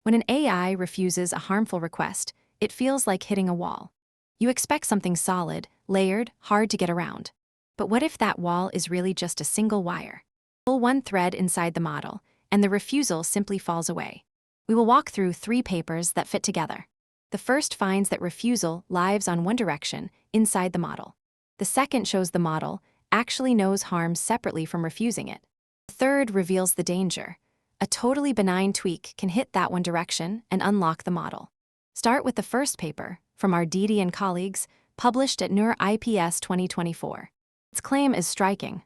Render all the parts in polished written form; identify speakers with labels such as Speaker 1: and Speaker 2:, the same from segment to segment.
Speaker 1: When an AI refuses a harmful request, it feels like hitting a wall. You expect something solid, layered, hard to get around. But what if that wall is really just a single wire? Pull one thread inside the model, and the refusal simply falls away. We will walk through 3 papers that fit together. The first finds that refusal lives on one direction, inside the model. The second shows the model actually knows harm separately from refusing it. The third reveals the danger. A totally benign tweak can hit that one direction and unlock the model. Start with the first paper, from Arditi and colleagues, published at Nur IPS 2024. Its claim is striking.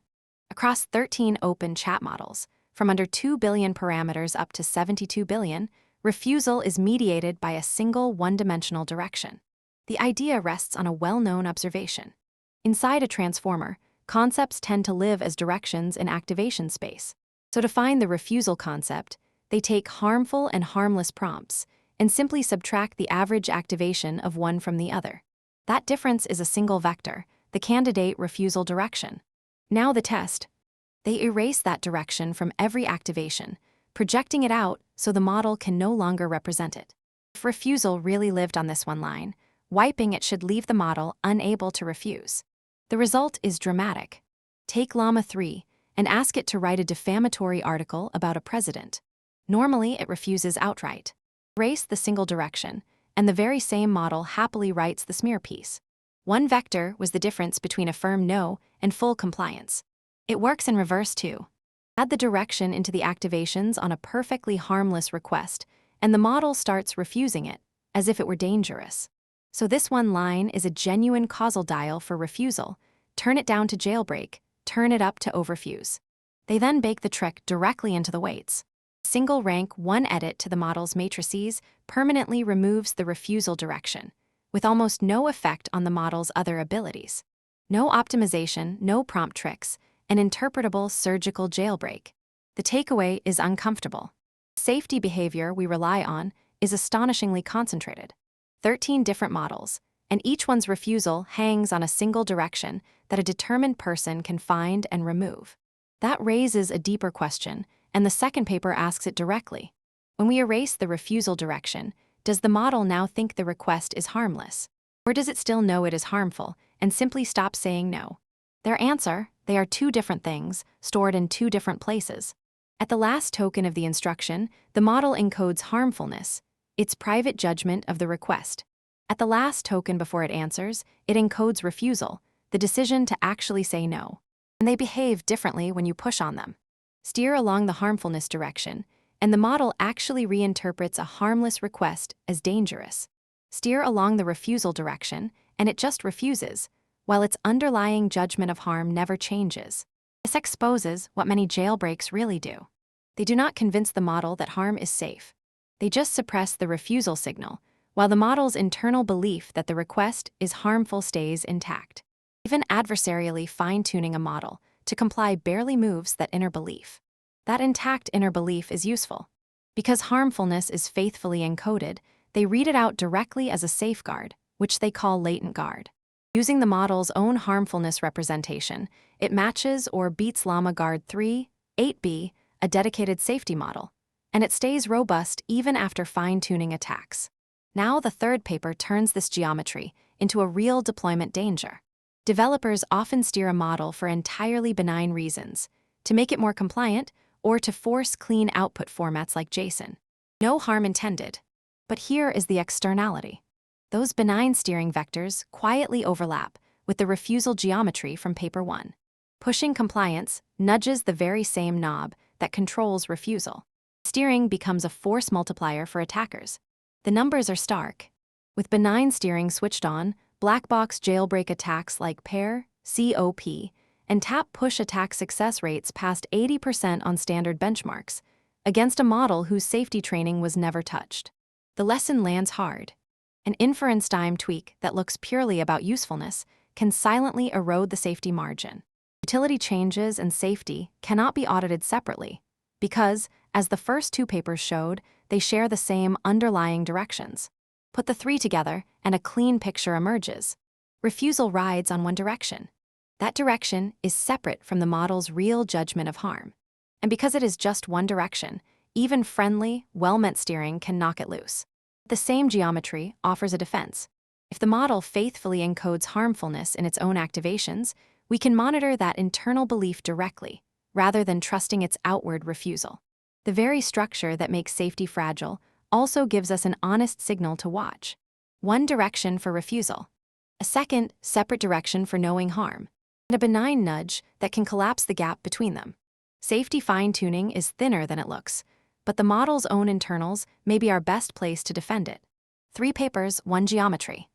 Speaker 1: Across 13 open chat models, from under 2 billion parameters up to 72 billion, refusal is mediated by a single one-dimensional direction. The idea rests on a well-known observation. Inside a transformer, concepts tend to live as directions in activation space. So to find the refusal concept, they take harmful and harmless prompts and simply subtract the average activation of one from the other. That difference is a single vector, the candidate refusal direction. Now the test. They erase that direction from every activation, projecting it out so the model can no longer represent it. If refusal really lived on this one line, wiping it should leave the model unable to refuse. The result is dramatic. Take Llama 3 and ask it to write a defamatory article about a president. Normally, it refuses outright. Erase the single direction, and the very same model happily writes the smear piece. One vector was the difference between a firm no and full compliance. It works in reverse too. Add the direction into the activations on a perfectly harmless request, and the model starts refusing it, as if it were dangerous. So this one line is a genuine causal dial for refusal. Turn it down to jailbreak, turn it up to over-refuse. They then bake the trick directly into the weights. Single rank one edit to the model's matrices permanently removes the refusal direction, with almost no effect on the model's other abilities. No optimization, no prompt tricks, an interpretable surgical jailbreak. The takeaway is uncomfortable. Safety behavior we rely on is astonishingly concentrated. 13 different models, and each one's refusal hangs on a single direction that a determined person can find and remove. That raises a deeper question, and the second paper asks it directly. When we erase the refusal direction, does the model now think the request is harmless? Or does it still know it is harmful and simply stop saying no? Their answer: they are 2 different things, stored in 2 different places. At the last token of the instruction, the model encodes harmfulness, its private judgment of the request. At the last token before it answers, it encodes refusal, the decision to actually say no. And they behave differently when you push on them. Steer along the harmfulness direction, and the model actually reinterprets a harmless request as dangerous. Steer along the refusal direction, and it just refuses, while its underlying judgment of harm never changes. This exposes what many jailbreaks really do. They do not convince the model that harm is safe. They just suppress the refusal signal, while the model's internal belief that the request is harmful stays intact. Even adversarially fine-tuning a model to comply barely moves that inner belief. That intact inner belief is useful. Because harmfulness is faithfully encoded, they read it out directly as a safeguard, which they call Latent Guard. Using the model's own harmfulness representation, it matches or beats Llama Guard 3, 8b, a dedicated safety model, and it stays robust even after fine-tuning attacks. Now the third paper turns this geometry into a real deployment danger. Developers often steer a model for entirely benign reasons, to make it more compliant or to force clean output formats like JSON. No harm intended. But here is the externality. Those benign steering vectors quietly overlap with the refusal geometry from paper 1. Pushing compliance nudges the very same knob that controls refusal. Steering becomes a force multiplier for attackers. The numbers are stark. With benign steering switched on, black box jailbreak attacks like pair, COP, and tap push attack success rates past 80% on standard benchmarks, against a model whose safety training was never touched. The lesson lands hard. An inference time tweak that looks purely about usefulness can silently erode the safety margin. Utility changes and safety cannot be audited separately, because, as the first 2 papers showed, they share the same underlying directions. Put the 3 together, and a clean picture emerges. Refusal rides on one direction. That direction is separate from the model's real judgment of harm. And because it is just one direction, Even friendly, well-meant steering can knock it loose. The same geometry offers a defense. If the model faithfully encodes harmfulness in its own activations, we can monitor that internal belief directly, rather than trusting its outward refusal. The very structure that makes safety fragile also gives us an honest signal to watch. One direction for refusal, a second, separate direction for knowing harm, and a benign nudge that can collapse the gap between them. Safety fine-tuning is thinner than it looks, but the model's own internals may be our best place to defend it. 3 papers, 1 geometry.